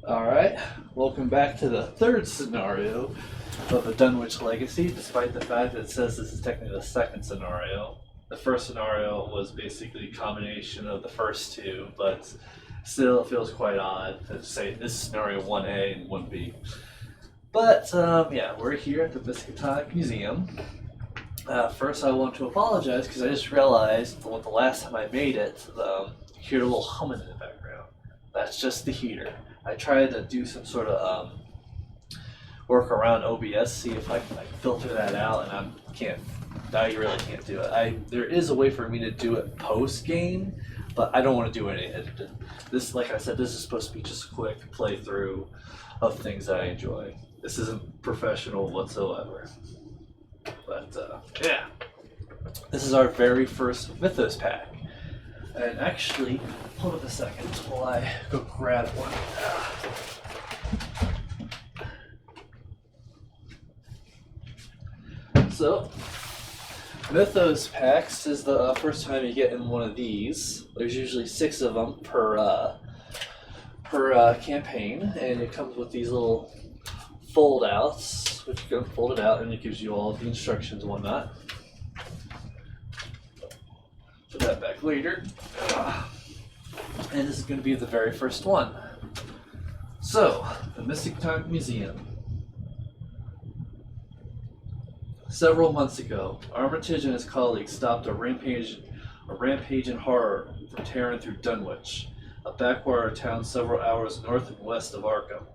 Alright, welcome back to the third scenario of the Dunwich Legacy, despite the fact that it says this is technically the second scenario. The first scenario was basically a combination of the first two, but still it feels quite odd to say this is scenario 1A and 1B. But yeah, we're here at the Miskatonic Museum. First I want to apologize because I just realized the last time I made it, you hear a little humming in the background. That's just the heater. I tried to do some sort of work around OBS, see if I can filter that out, and I really can't do it. There is a way for me to do it post game, but I don't want to do any editing. This, like I said, this is supposed to be just a quick playthrough of things that I enjoy. This isn't professional whatsoever. But yeah, this is our very first Mythos pack. And actually, hold up a second while I go grab one. So, Mythos packs is the first time you get in one of these. There's usually 6 of them per campaign, and it comes with these little fold-outs, which you can fold it out, and it gives you all the instructions and whatnot. Put that back later. And this is going to be the very first one. So, the Miskatonic Museum. Several months ago, Armitage and his colleagues stopped a rampage in horror from tearing through Dunwich, a backwater town several hours north and west of Arkham.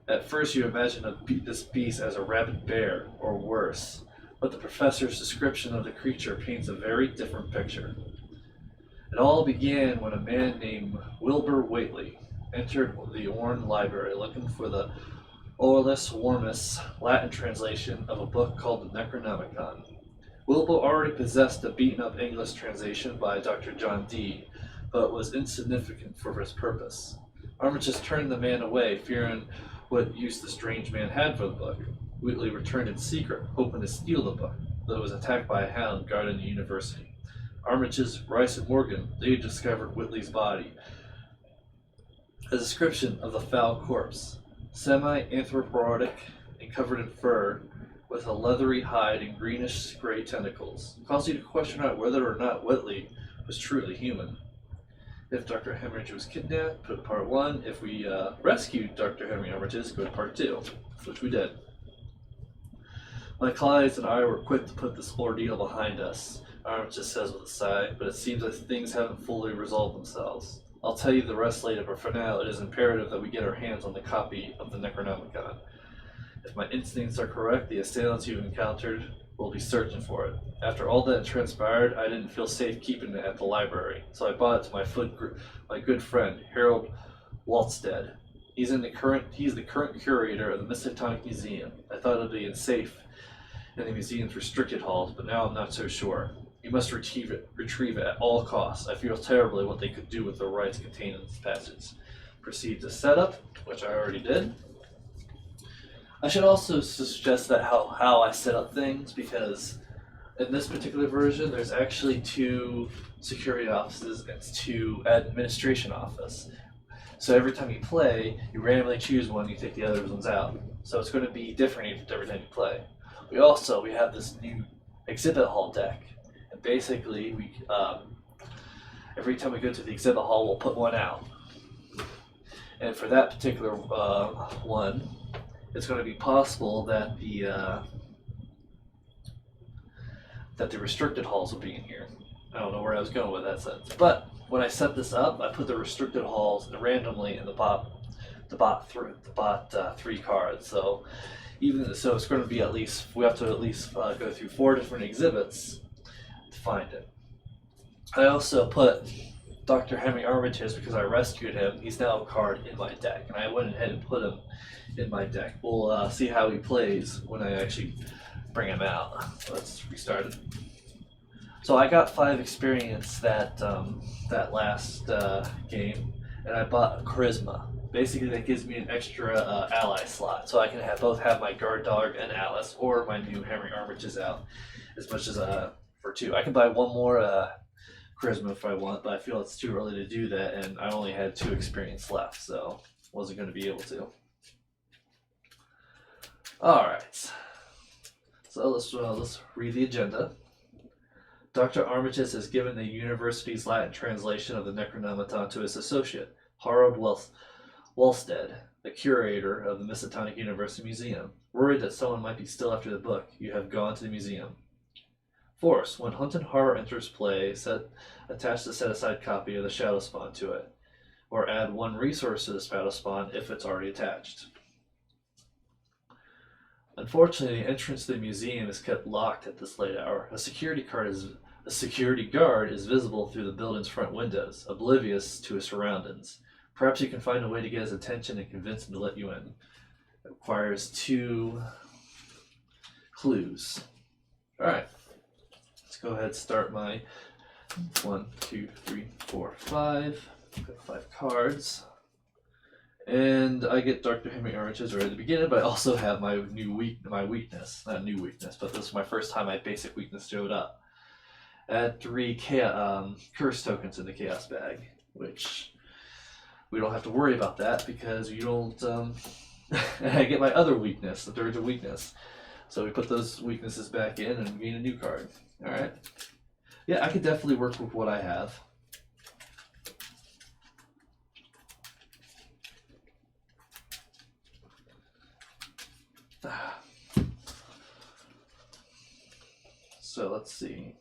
At first you imagine this beast as a rabid bear, or worse, but the professor's description of the creature paints a very different picture. It all began when a man named Wilbur Whately entered the Orne Library looking for the Orlis Warmis Latin translation of a book called the Necronomicon. Wilbur already possessed a beaten-up English translation by Dr. John Dee, but was insignificant for his purpose. Armitage turned the man away, fearing what use the strange man had for the book. Whately returned in secret, hoping to steal the book, though was attacked by a hound guarding the university. Armitage's Rice and Morgan later discovered Whately's body. A description of the foul corpse, semi-anthropomorphic and covered in fur, with a leathery hide and greenish-gray tentacles, caused you to question out whether or not Whately was truly human. If Dr. Hemorrhage was kidnapped, put part 1. If we rescued Dr. Henry Hemorrhage, go to part 2, which we did. My clients and I were quick to put this ordeal behind us, Armitage says with a sigh, but it seems that things haven't fully resolved themselves. I'll tell you the rest later, but for now it is imperative that we get our hands on the copy of the Necronomicon. If my instincts are correct, the assailants you've encountered will be searching for it. After all that transpired, I didn't feel safe keeping it at the library, so I bought it to my good friend, Harold Waltstead. He's the current curator of the Miskatonic Museum. I thought it would be safe in the museum's restricted halls, but now I'm not so sure. You must retrieve it at all costs. I feel terribly what they could do with the rights contained in this passage. Proceed to setup, which I already did. I should also suggest that how I set up things, because in this particular version, there's actually 2 security offices and 2 administration office. So every time you play, you randomly choose one, you take the other ones out. So it's going to be different every time you play. We have this new exhibit hall deck. And basically, every time we go to the exhibit hall, we'll put one out. And for that particular one, it's going to be possible that the restricted halls will be in here. I don't know where I was going with that sentence. But when I set this up, I put the restricted halls randomly in the bot 3 cards. So it's going to be we have to at least go through 4 different exhibits to find it. I also put Dr. Henry Armitage, because I rescued him. He's now a card in my deck, and I went ahead and put him in my deck. We'll see how he plays when I actually bring him out. Let's restart it. So I got 5 experience that last game, and I bought a charisma. Basically, that gives me an extra ally slot, so I can both have my guard dog and Alice, or my new Henry Armitages out, as much as for 2. I can buy 1 more charisma if I want, but I feel it's too early to do that, and I only had 2 experience left, so wasn't going to be able to. Alright. So let's read the agenda. Dr. Armitage has given the university's Latin translation of the Necronomicon to his associate, Harold Wallstead, the curator of the Miskatonic University Museum. Worried that someone might be still after the book, you have gone to the museum. Force. When Hunt and Horror enters play, attach the set-aside copy of the Shadow Spawn to it, or add one resource to the Shadow Spawn if it's already attached. Unfortunately, the entrance to the museum is kept locked at this late hour. A security guard is visible through the building's front windows, oblivious to his surroundings. Perhaps you can find a way to get his attention and convince him to let you in. It requires 2 clues. Alright. Let's go ahead and start my 1, 2, 3, 4, 5. Got 5 cards. And I get Dr. Henry Armitage right at the beginning, but I also have my weakness. Not new weakness, but this is my first time my basic weakness showed up. Add 3 curse tokens in the chaos bag, which we don't have to worry about that because you don't. And I get my other weakness, the third weakness. So we put those weaknesses back in and gain a new card. All right. Yeah, I could definitely work with what I have. So let's see.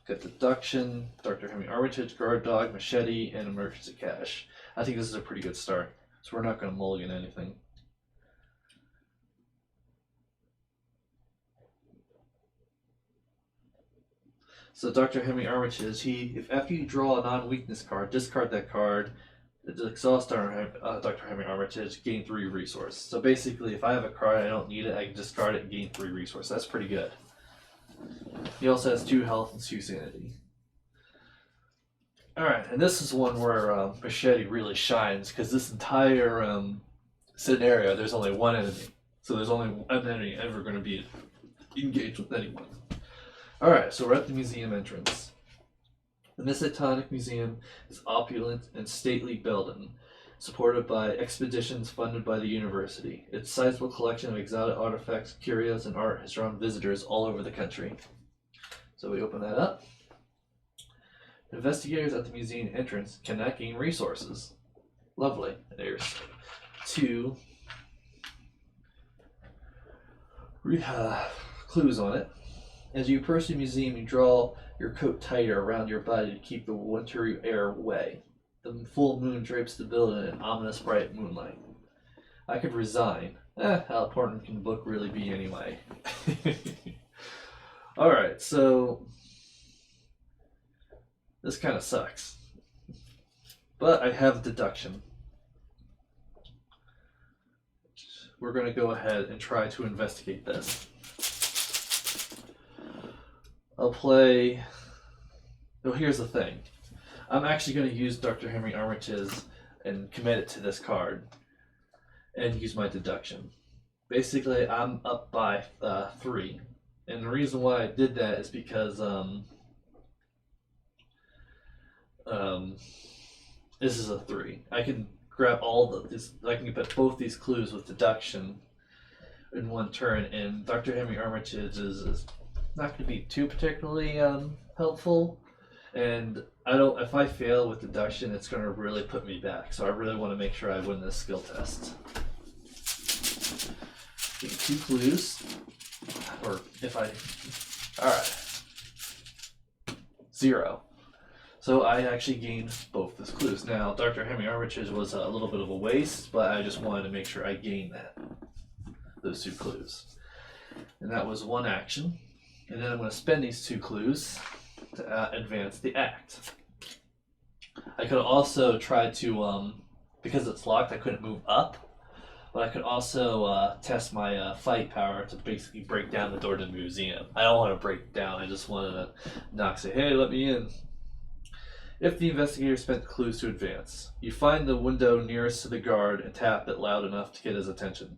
Got Deduction, Dr. Henry Armitage, Guard Dog, Machete, and Emergency Cash. I think this is a pretty good start. So we're not going to mulligan anything. So Dr. Henry Armitage, if after you draw a non-weakness card, discard that card, exhaust Dr. Henry Armitage, gain 3 resource. So basically, if I have a card I don't need it, I can discard it and gain 3 resource. That's pretty good. He also has 2 health and 2 sanity. Alright, and this is one where Machete really shines, because this entire scenario, there's only one enemy. So there's only one enemy ever going to be engaged with anyone. Alright, so we're at the museum entrance. The Miskatonic Museum is opulent and stately building, supported by expeditions funded by the university. Its sizable collection of exotic artifacts, curios, and art has drawn visitors all over the country. So we open that up. Investigators at the museum entrance cannot gain resources. Lovely. There's 2 clues on it. As you approach the museum, you draw your coat tighter around your body to keep the wintry air away. The full moon drapes the building in ominous bright moonlight. I could resign. How important can the book really be anyway? Alright, so this kind of sucks. But I have deduction. We're going to go ahead and try to investigate this. I'll play. Well, here's the thing. I'm actually going to use Dr. Henry Armitage and commit it to this card and use my deduction. Basically, I'm up by 3. And the reason why I did that is because this is a 3. I can grab I can put both these clues with deduction in one turn, and Dr. Henry Armitage is not going to be too particularly helpful, and if I fail with deduction, it's going to really put me back, so I really want to make sure I win this skill test. Getting 2 clues, or if I, alright, 0. So I actually gained both those clues. Now, Dr. Henry Armitage was a little bit of a waste, but I just wanted to make sure I gained those 2 clues. And that was 1 action. And then I'm going to spend these 2 clues to advance the act. I could also try to, because it's locked, I couldn't move up. But I could also test my fight power to basically break down the door to the museum. I don't want to break down, I just wanted to knock, say, hey, let me in. If the investigator spent the clues to advance, you find the window nearest to the guard and tap it loud enough to get his attention.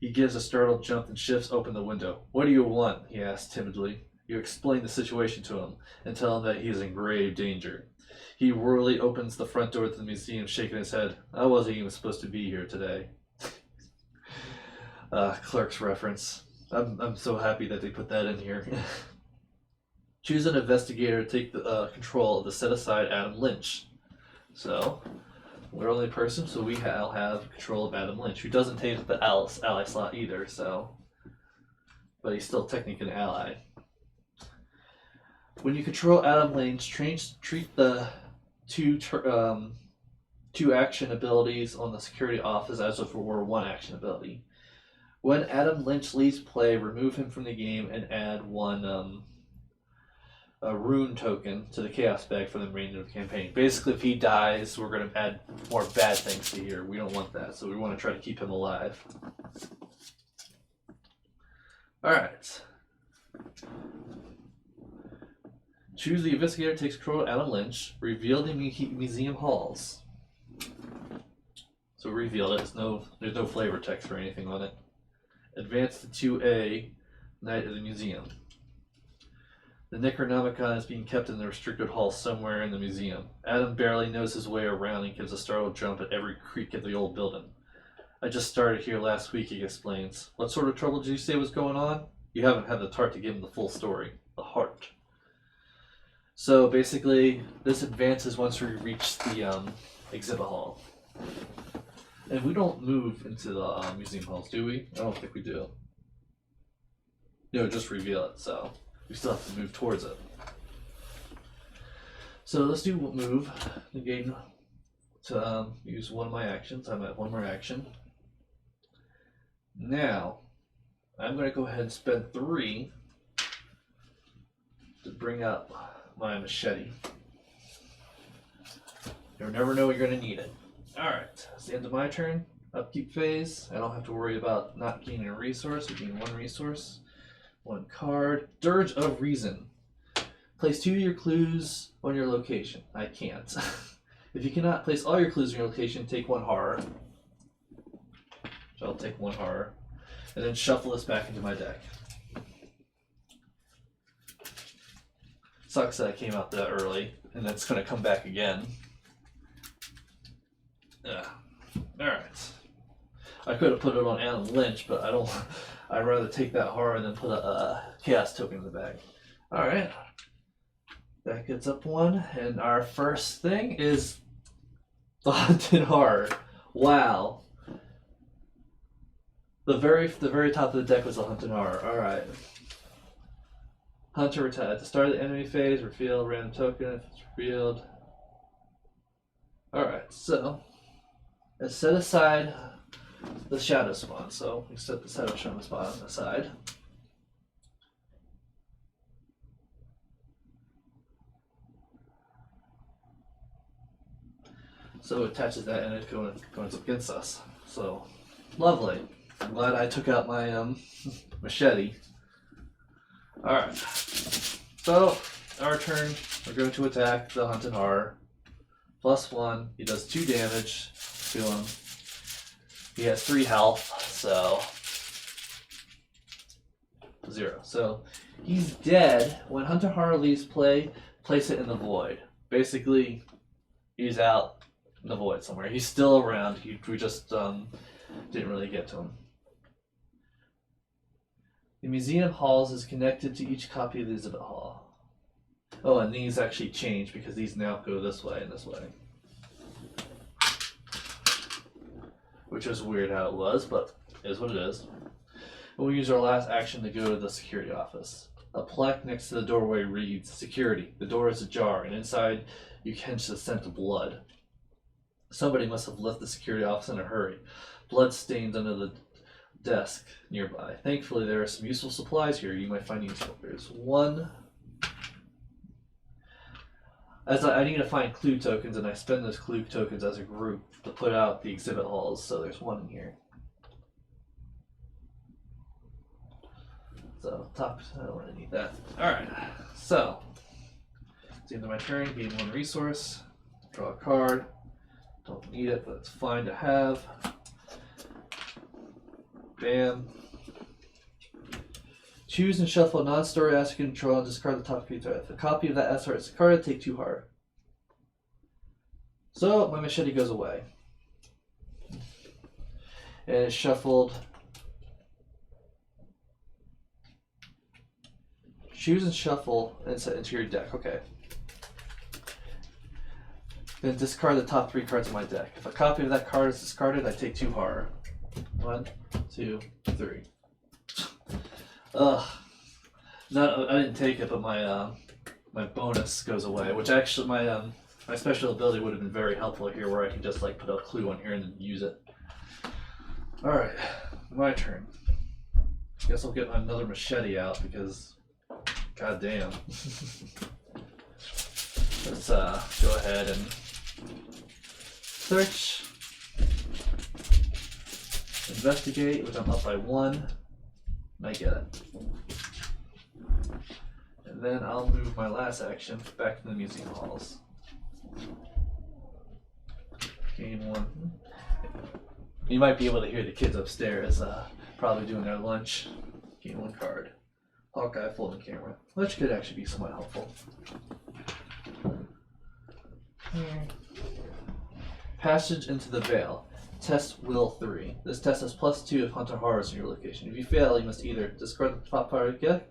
He gives a startled jump and shifts open the window. What do you want? He asks timidly. You explain the situation to him and tell him that he is in grave danger. He worriedly opens the front door to the museum, shaking his head. I wasn't even supposed to be here today. Clerk's reference. I'm so happy that they put that in here. Choose an investigator to take the control of the set-aside Adam Lynch. So, we're only person, so I'll have control of Adam Lynch, who doesn't take the ally slot either, so... But he's still technically an ally. When you control Adam Lynch, treat the two action abilities on the security office as if it were one action ability. When Adam Lynch leaves play, remove him from the game and add one a rune token to the chaos bag for the remainder of the campaign. Basically, if he dies, we're going to add more bad things to here. We don't want that, so we want to try to keep him alive. Alright. Choose the investigator takes control of Adam Lynch. Reveal the museum halls. So reveal it. There's no flavor text or anything on it. Advance to 2A, Night of the Museum. The Necronomicon is being kept in the restricted hall somewhere in the museum. Adam barely knows his way around and gives a startled jump at every creak of the old building. I just started here last week, he explains. What sort of trouble did you say was going on? You haven't had the tart to give him the full story. The heart. So basically, this advances once we reach the exhibit hall. And we don't move into the museum halls, do we? I don't think we do. No, just reveal it, so we still have to move towards it. So let's do move again to use one of my actions. I'm at one more action. Now, I'm going to go ahead and spend 3 to bring up my machete. You'll never know when you're going to need it. Alright, that's the end of my turn. Upkeep phase. I don't have to worry about not gaining a resource. We gain 1 resource. 1 card. Dirge of Reason. Place 2 of your clues on your location. I can't. If you cannot place all your clues on your location, take 1 horror. So I'll take 1 horror. And then shuffle this back into my deck. Sucks that I came out that early, and that's going to come back again. Alright. I could have put it on Adam Lynch, but I don't. I'd rather take that horror than put a chaos token in the bag. Alright. That gets up 1, and our first thing is the Haunted Horror. Wow. The very top of the deck was the Haunted Horror. Alright. Hunter retired. At the start of the enemy phase, reveal a random token if it's revealed. Alright, so let's set aside the Shadow Spawn. So we set the Shadow Spawn aside. So it attaches that and it goes against us. So lovely. I'm glad I took out my machete. Alright. So our turn, we're going to attack the Haunted Horror. +1. He does 2 damage to him. He has 3 health, so 0. So he's dead. When Haunted Horror leaves play, place it in the void. Basically, he's out in the void somewhere. He's still around. We just didn't really get to him. The museum halls is connected to each copy of the exhibit hall. Oh, and these actually change because these now go this way and this way. Which is weird how it was, but it is what it is. And we use our last action to go to the security office. A plaque next to the doorway reads, "Security. The door is ajar, and inside you can the scent of blood." Somebody must have left the security office in a hurry. Blood stains under the desk nearby. Thankfully, there are some useful supplies here you might find useful. There's 1. I need to find clue tokens, and I spend those clue tokens as a group to put out the exhibit halls, so there's 1 in here. So, top, I don't want to need that. Alright, so, it's the end of my turn, gain 1 resource, draw a card. Don't need it, but it's fine to have. Bam. Choose and shuffle a non-story asset control and discard the top card. If a copy of that asset is discarded, take 2 hard. So my machete goes away. And it's shuffled. Choose and shuffle and set into your deck. Okay. Then discard the top 3 cards of my deck. If a copy of that card is discarded, I take 2 horror. 1, 2, 3. Ugh. No, I didn't take it, but my my bonus goes away. Which actually, my special ability would have been very helpful here, where I can just like put a clue on here and then use it. All right, my turn. Guess I'll get another machete out because, goddamn. Let's go ahead and search, investigate, which I'm up by 1, and I get it. And then I'll move my last action back to the museum halls. Gain 1. You might be able to hear the kids upstairs probably doing their lunch. Gain 1 card. Hawkeye folding camera, which could actually be somewhat helpful. Passage into the Veil. Test Will 3. This test has +2 if Hunter Horrors in your location. If you fail, you must either discard the top part of your deck,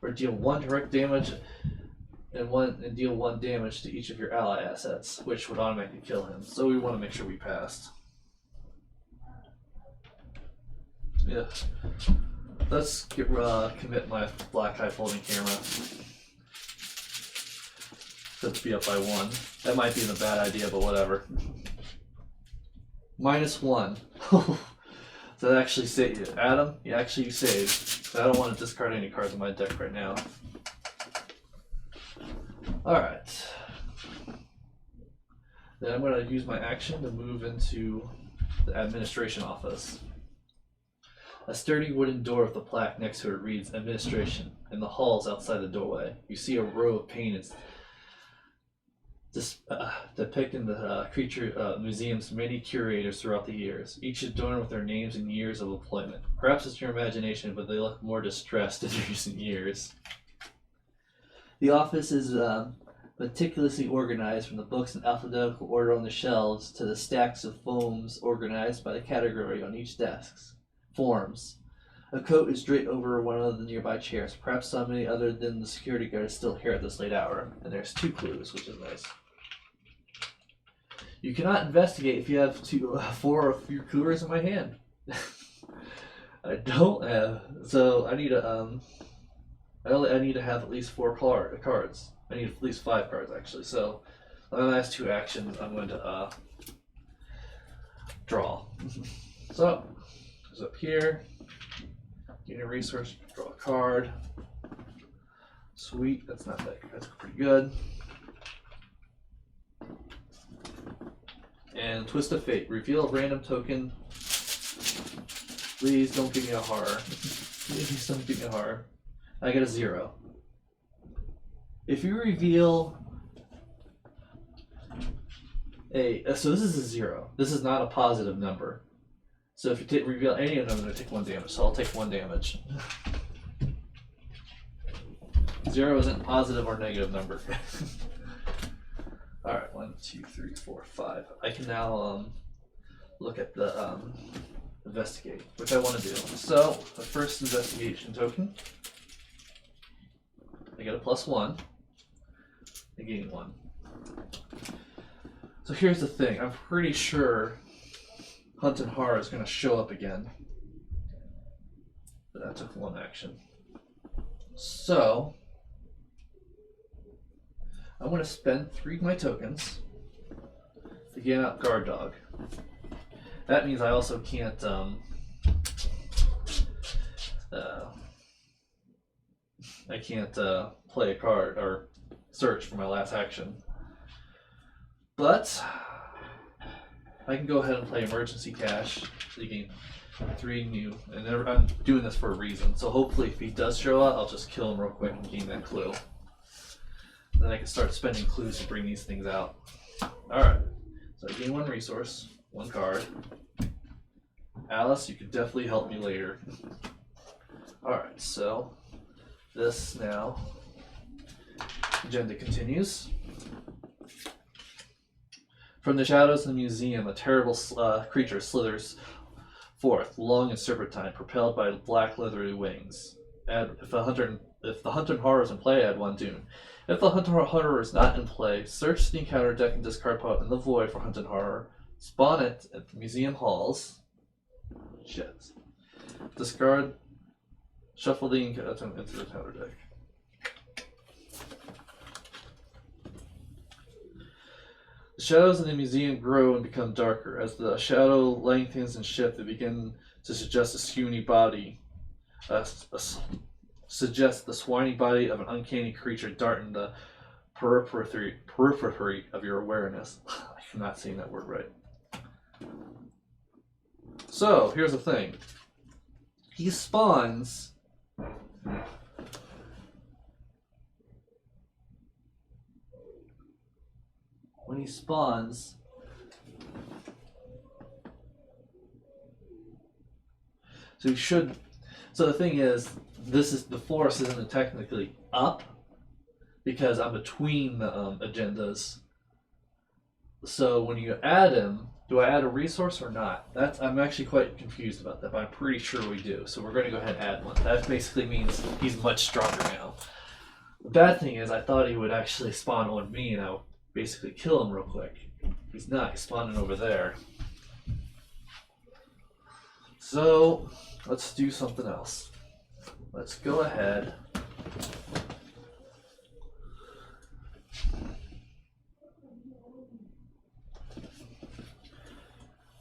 or deal 1 direct damage and deal 1 damage to each of your ally assets, which would automatically kill him. So we want to make sure we passed. Yeah. Let's commit my black eye folding camera. Let's be up by 1. That might be a bad idea, but whatever. -1. So that actually saved you. Adam, you actually saved. I don't want to discard any cards in my deck right now. Alright. Then I'm going to use my action to move into the administration office. A sturdy wooden door with a plaque next to it reads Administration. In the halls outside the doorway, you see a row of paintings depicting the museum's many curators throughout the years, each adorned with their names and years of employment. Perhaps it's your imagination, but they look more distressed in recent years. The office is meticulously organized, from the books in alphabetical order on the shelves to the stacks of foams organized by the category on each desk. Forms. A coat is draped over one of the nearby chairs. Perhaps somebody other than the security guard is still here at this late hour. And there's 2 clues, which is nice. You cannot investigate if you have 4 or fewer coolers in my hand. I don't have, so I need a I need to have at least 4 cards. I need at least 5 cards actually. So my last 2 actions, I'm going to draw. So goes up here. Gain a resource. Draw a card. Sweet. That's not that. That's pretty good. And Twist of Fate. Reveal a random token. Please don't give me a horror. Please don't give me a horror. I get a 0. If you reveal so this is a 0. This is not a positive number. So if you reveal any of them, I'm going to take 1 damage. So I'll take 1 damage. 0 isn't a positive or negative number. Alright, 1, 2, 3, 4, 5. I can now look at the investigate, which I want to do. So the first investigation token, I get a +1. I gain 1. So here's the thing. I'm pretty sure Hunt and Horror is going to show up again. But that took 1 action. So I'm going to spend 3 of my tokens to gain out Guard Dog. That means I also can't play a card or search for my last action. But I can go ahead and play Emergency Cash, so you gain 3 new, and I'm doing this for a reason. So hopefully if he does show up, I'll just kill him real quick and gain that clue. Then I can start spending clues to bring these things out. Alright, so I gain 1 resource, 1 card. Alice, you could definitely help me later. Alright, so this now, agenda continues. From the shadows of the museum, a terrible creature slithers forth, long and serpentine, propelled by black leathery wings. If the hunter and horror is in play, add one dune. If the hunter or horror is not in play, search the encounter deck and discard pot in the void for hunt and horror. Spawn it at the museum halls. Shit. Discard. Shuffle the encounter into the encounter deck. The shadows in the museum grow and become darker. As the shadow lengthens and shifts, they begin to suggest a skewy body. Suggests the swiny body of an uncanny creature darting the periphery of your awareness. I'm not saying that word right. So, here's the thing. He spawns when he spawns, so he should. So the thing is, the forest isn't technically up because I'm between the agendas. So when you add him, do I add a resource or not? I'm actually quite confused about that, but I'm pretty sure we do. So we're going to go ahead and add one. That basically means he's much stronger now. The bad thing is I thought he would actually spawn on me and I would basically kill him real quick. He's not. He's spawning over there. So let's do something else. Let's go ahead.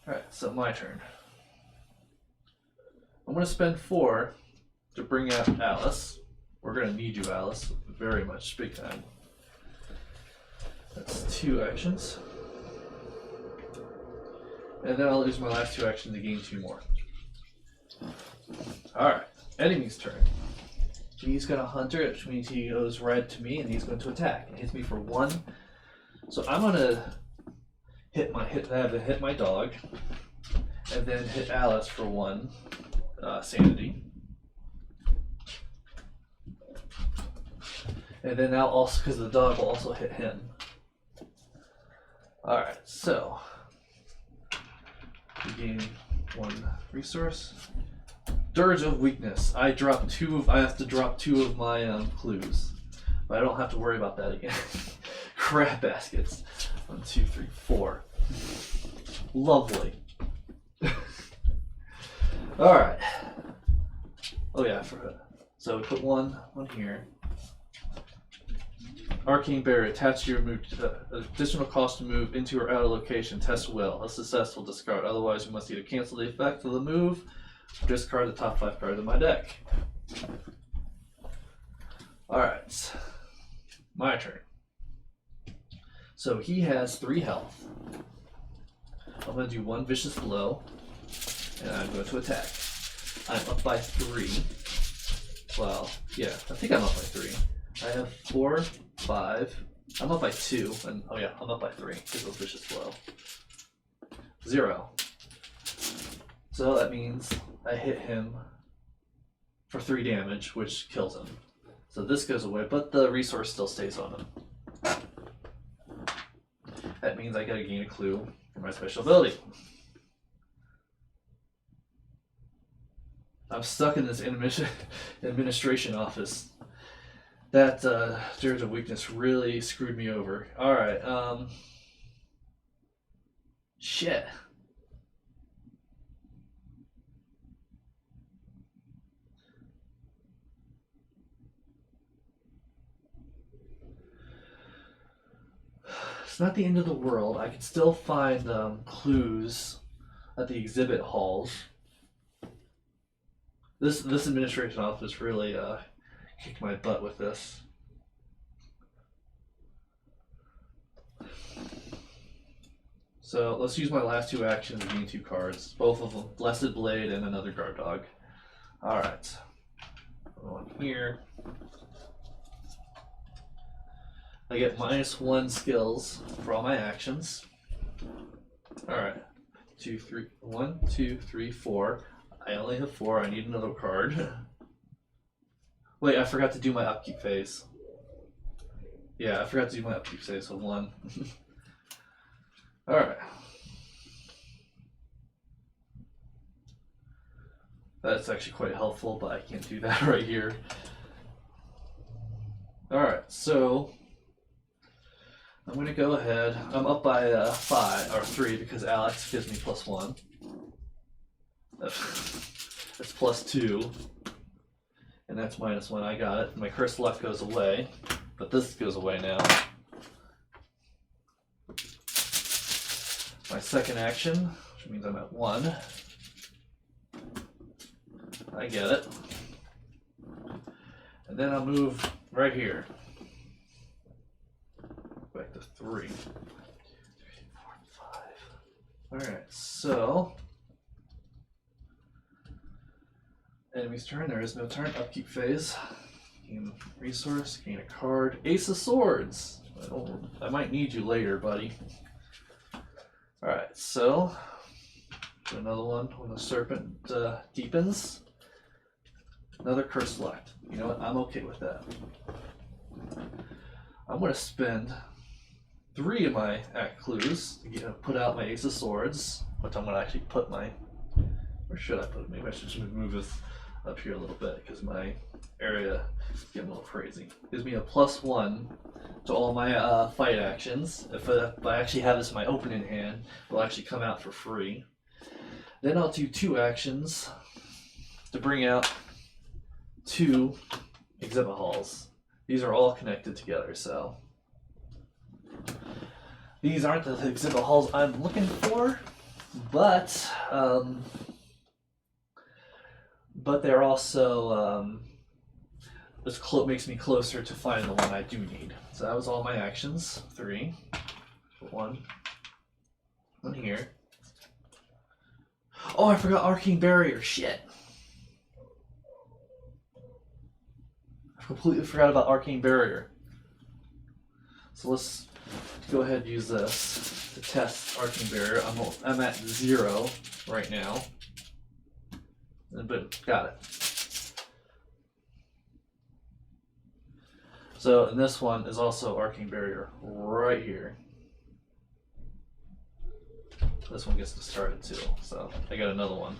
Alright, so my turn. I'm going to spend 4 to bring out Alice. We're going to need you, Alice, very much, big time. That's 2 actions. And then I'll use my last 2 actions to gain 2 more. Alright, enemy's turn. He's got a hunter, which means he goes red to me, and he's going to attack. He hits me for 1. So I'm going to hit my dog, and then hit Alice for 1 sanity. And then now also, because the dog will also hit him. Alright, so we gain 1 resource. Dirge of weakness. I have to drop 2 of my clues. But I don't have to worry about that again. Crab baskets. 1, 2, 3, 4. Lovely. Alright. Oh yeah, I forgot. So we put one here. Arcane Barrier. Attach your move. Additional cost to move into or out of location. Test will. A successful discard. Otherwise, you must either cancel the effect of the move or discard the top 5 cards of my deck. Alright. My turn. So he has 3 health. I'm going to do 1 vicious blow, and I'm going to attack. I'm up by 3. Well, yeah, I think I'm up by 3. I have 4, 5. I'm up by 2, and oh yeah, I'm up by 3 because of vicious blow. 0. So that means I hit him for 3 damage, which kills him. So this goes away, but the resource still stays on him. That means I gotta gain a clue for my special ability. I'm stuck in this administration office. That Dirge of Weakness really screwed me over. Alright, shit. It's not the end of the world. I can still find clues at the exhibit halls. This administration office really kicked my butt with this. So let's use my last 2 actions to gain 2 cards. Both of them, Blessed Blade and another guard dog. Alright. One here. I get -1 skills for all my actions. Alright. 2, 3, 1, 2, 3, 4. I only have 4. I need another card. Wait, I forgot to do my upkeep phase. Yeah, I forgot to do my upkeep phase, so 1. Alright. That's actually quite helpful, but I can't do that right here. Alright, so I'm going to go ahead. I'm up by 5 or 3 because Alex gives me +1. That's +2. And that's -1. I got it. My cursed luck goes away, but this goes away now. My second action, which means I'm at 1. I get it. And then I'll move right here. Back to 3. 3, 4, 5. Alright, so enemy's turn. There is no turn. Upkeep phase. Gain resource. Gain a card. Ace of Swords. I might need you later, buddy. Alright, so another one when the serpent deepens. Another curse left. You know what? I'm okay with that. I'm going to spend 3 of my act clues to put out my Ace of Swords, which I'm going to actually put my. Where should I put it? Maybe I should move this up here a little bit because my area is getting a little crazy. Gives me a +1 to all my fight actions. If I actually have this in my opening hand, it'll actually come out for free. Then I'll do 2 actions to bring out 2 exhibit halls. These are all connected together, so these aren't the exhibit halls I'm looking for, but they're also this makes me closer to finding the one I do need. So that was all my actions. 3, 1 here. Oh, I forgot Arcane Barrier. Shit. I completely forgot about Arcane Barrier. So let's go ahead and use this to test Arcane Barrier. I'm at 0 right now. And boom, got it. So, and this one is also Arcane Barrier right here. This one gets discarded too, so I got another one.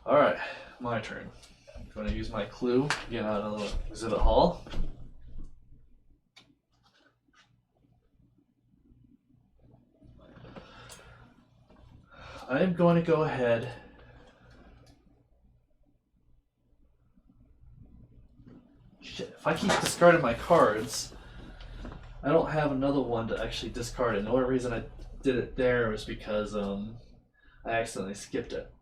Alright, my turn. I'm going to use my clue, get out another exhibit hall. I am going to go ahead if I keep discarding my cards, I don't have another one to actually discard. And the only reason I did it there was because I accidentally skipped it.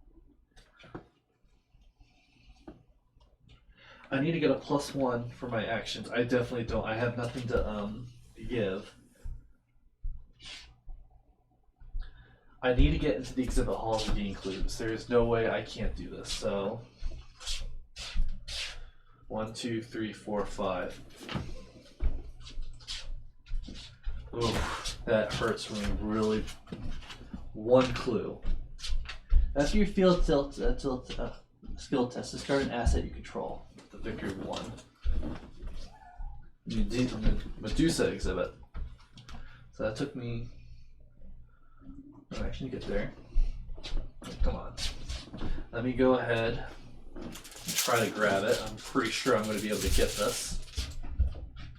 I need to get a +1 for my actions. I definitely don't. I have nothing to give. I need to get into the exhibit hall to gain clues. There is no way I can't do this. So 1, 2, 3, 4, 5. Oof, that hurts me really. 1 clue. After your field skill test, discard an asset you control. The victory of 1. Medusa exhibit. So that took me. I actually get there. Come on. Let me go ahead and try to grab it. I'm pretty sure I'm going to be able to get this.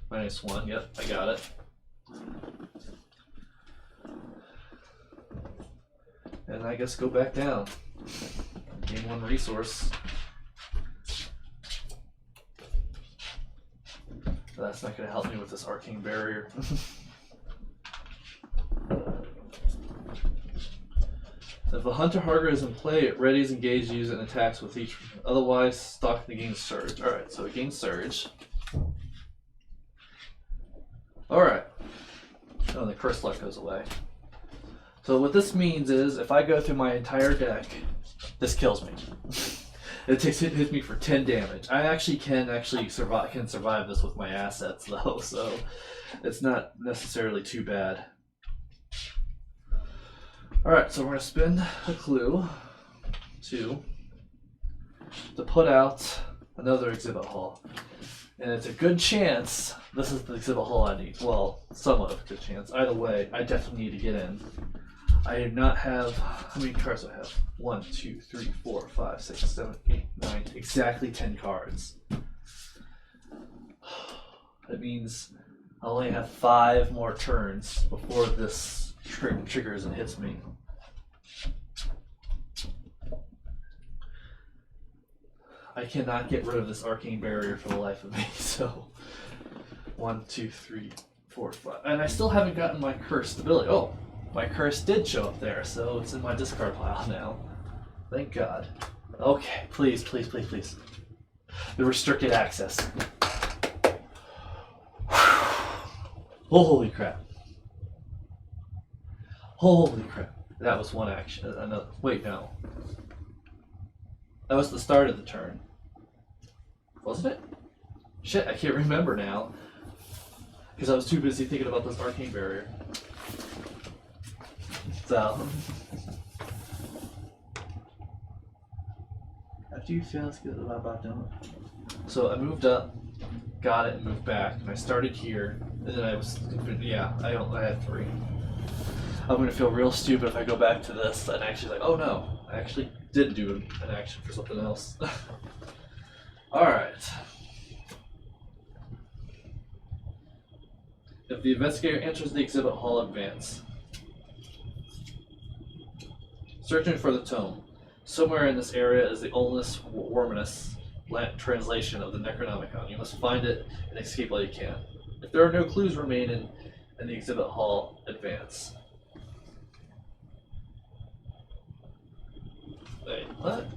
-1. Yep, I got it. And I guess go back down. Gain 1 resource. That's not going to help me with this arcane barrier. If a Hunter Harger is in play, it readies, engages, uses, and attacks with each. Otherwise, stock the gains Surge. Alright, so it gains Surge. Alright. Oh, the curse luck goes away. So what this means is, if I go through my entire deck, this kills me. It hits me for 10 damage. I actually can survive this with my assets though, so it's not necessarily too bad. Alright, so we're going to spend a clue to put out another exhibit hall. And it's a good chance this is the exhibit hall I need. Well, somewhat of a good chance. Either way, I definitely need to get in. I do not have, how many cards do I have? 1, 2, 3, 4, 5, 6, 7, 8, 9, exactly 10 cards. That means I only have 5 more turns before this triggers and hits me. I cannot get rid of this arcane barrier for the life of me, so 1, 2, 3, 4, 5. And I still haven't gotten my cursed ability. Oh, my curse did show up there, so it's in my discard pile now. Thank God. Okay, please, please, please, please. The restricted access. Holy crap. Holy crap. That was one action. Another. Wait, no. That was the start of the turn. Wasn't it? Shit, I can't remember now. Because I was too busy thinking about this arcane barrier. So. After you fail, it's good about doing it. So I moved up, got it, and moved back. And I started here. And then I was, yeah, I had 3. I'm going to feel real stupid if I go back to this and actually like, oh no, I actually did do an action for something else. Alright. If the investigator enters the exhibit hall, advance. Searching for the tome. Somewhere in this area is the Olnus Worminus translation of the Necronomicon. You must find it and escape while you can. If there are no clues remaining in the exhibit hall, advance. Wait, what?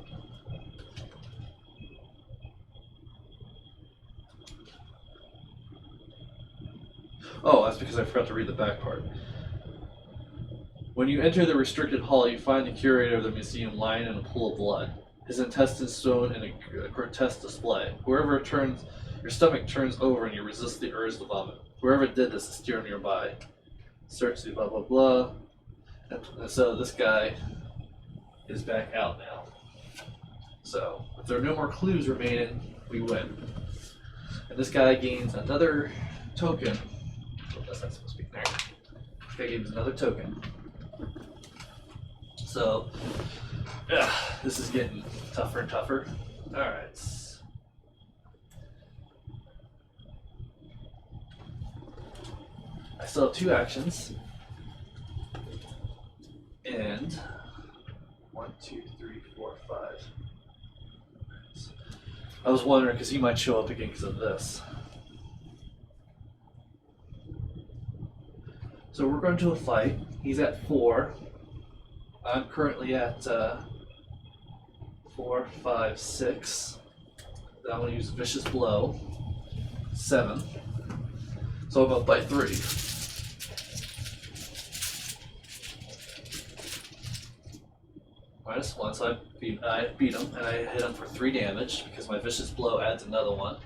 Oh, that's because I forgot to read the back part. When you enter the restricted hall, you find the curator of the museum lying in a pool of blood, his intestines thrown in a grotesque display. Wherever it turns, your stomach turns over and you resist the urge to vomit. Whoever did this is still nearby. Search the blah blah blah. And so this guy is back out now. So if there are no more clues remaining, we win. And this guy gains another token. Oh, that's not supposed to be there. This guy gains another token. So, this is getting tougher and tougher. Alright. I still have 2 actions. And 1, 2, 3, 4, 5. I was wondering because he might show up again because of this. So we're going to a fight. He's at 4. I'm currently at 4, 5, 6. Then I'm going to use Vicious Blow. 7. So I'm up by 3. -1, so I beat him, and I hit him for 3 damage because my Vicious Blow adds another 1.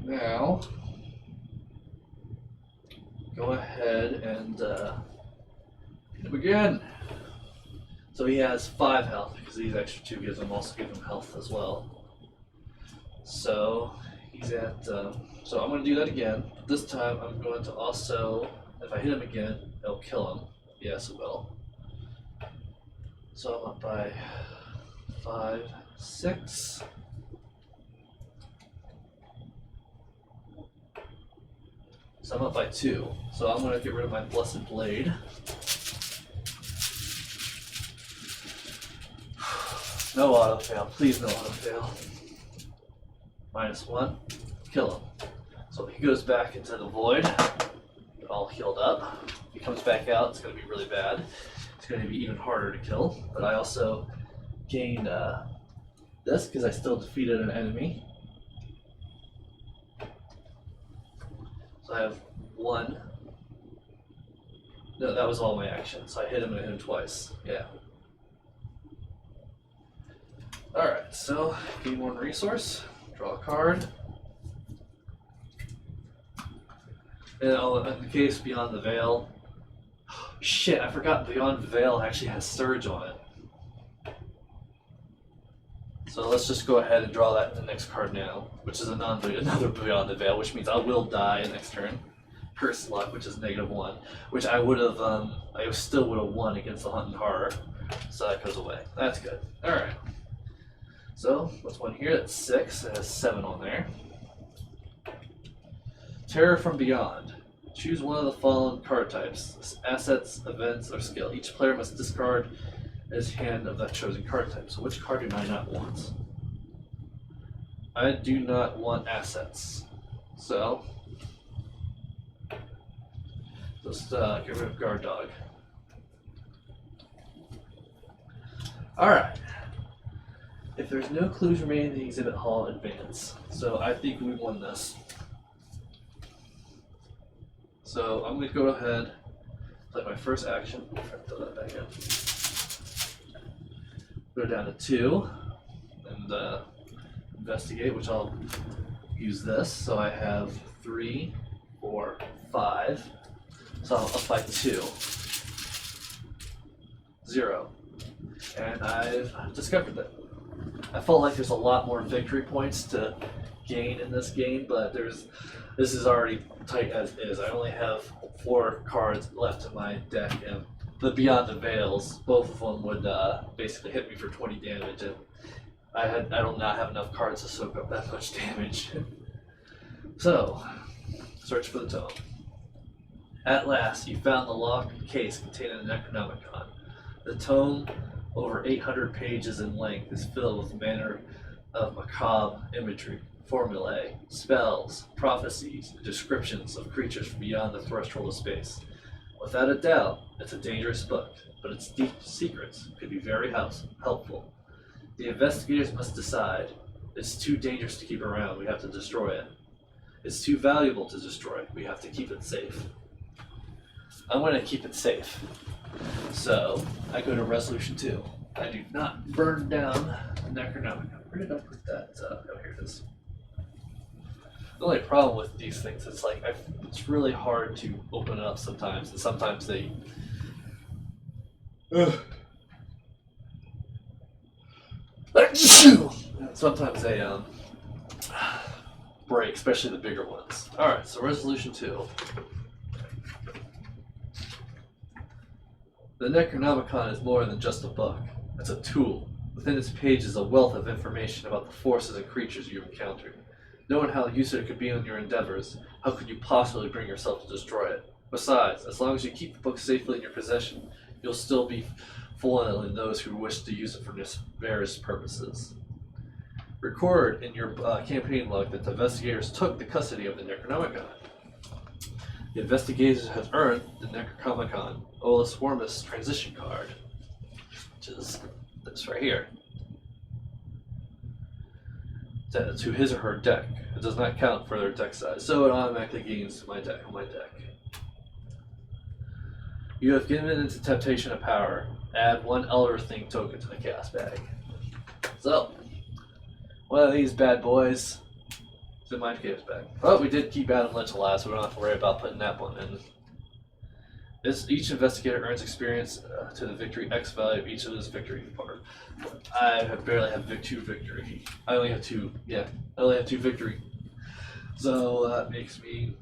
Now, go ahead and hit him again. So he has 5 health because these extra 2 also give him health as well. So he's at. So I'm going to do that again. This time I'm going to also, if I hit him again, it'll kill him. Yes, it will. So I'm up by 5, 6. So I'm up by 2. So I'm going to get rid of my Blessed Blade. No auto fail. Please no auto fail. -1. Kill him. So he goes back into the void. All healed up. If he comes back out, it's going to be really bad. It's going to be even harder to kill. But I also gained this because I still defeated an enemy. So I have 1. No, that was all my actions. So I hit him and I hit him twice. Yeah. Alright, so gain 1 resource. Draw a card. And in the case Beyond the Veil, Shit, I forgot Beyond the Veil actually has Surge on it. So let's just go ahead and draw that in the next card now, which is another Beyond the Veil, which means I will die next turn. Curse Luck, which is -1, which I would have, I still would have won against the Hunt and Horror. So that goes away. That's good. Alright. So, what's one here? That's 6. It has 7 on there. Terror from Beyond. Choose one of the following card types: assets, events, or skill. Each player must discard his hand of that chosen card type. So which card do I not want? I do not want assets. So, just get rid of Guard Dog. Alright. If there's no clues remaining in the exhibit hall, advance. So I think we won this. So I'm going to go ahead, play my first action. Throw that back in. Go down to 2 and investigate, which I'll use this. So I have 3, 4, 5. So I'll apply 2. 0. And I've discovered that. I felt like there's a lot more victory points to gain in this game, but this is already tight as is. I only have 4 cards left in my deck, and the Beyond the Veils, both of them would basically hit me for 20 damage, and I do not have enough cards to soak up that much damage. So, search for the tome. At last, you found the locked case containing the Necronomicon. The tome, over 800 pages in length, is filled with manner of macabre imagery, formulae, spells, prophecies, and descriptions of creatures from beyond the threshold of space. Without a doubt, it's a dangerous book, but its deep secrets could be very helpful. The investigators must decide. It's too dangerous to keep around, we have to destroy it. It's too valuable to destroy, we have to keep it safe. I'm going to keep it safe. So, I go to Resolution 2. I do not burn down the Necronomicon. Where did I put that? Oh, here it is. The only problem with these things is like it's really hard to open it up sometimes, and sometimes they break, especially the bigger ones. All right, so Resolution 2. The Necronomicon is more than just a book. It's a tool. Within its pages is a wealth of information about the forces and creatures you've encountered. Knowing how useful it could be in your endeavors, how could you possibly bring yourself to destroy it? Besides, as long as you keep the book safely in your possession, you'll still be foiling those who wish to use it for various purposes. Record in your campaign log that the investigators took the custody of the Necronomicon. The investigators have earned the Necronomicon Olus Wormus transition card, which is this right here. To his or her deck. It does not count for their deck size, so it automatically gains to my deck. You have given into Temptation of Power. Add 1 Elder Thing token to the Chaos bag. So, one of these bad boys is in my Chaos bag. But we did keep Adam Lynch alive, so we don't have to worry about putting that one in. Each investigator earns experience to the victory X value of each of his victory part. I barely have 2 victory. I only have 2. Yeah, I only have 2 victory. So that makes me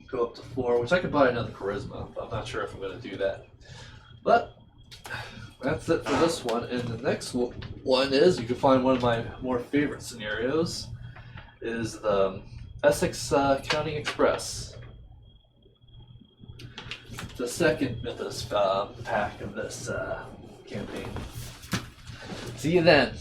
go up to 4, which I could buy another charisma, but I'm not sure if I'm going to do that. But that's it for this one. And the next one is, you can find one of my more favorite scenarios, is the Essex County Express. The second Mythos pack of this campaign. See you then.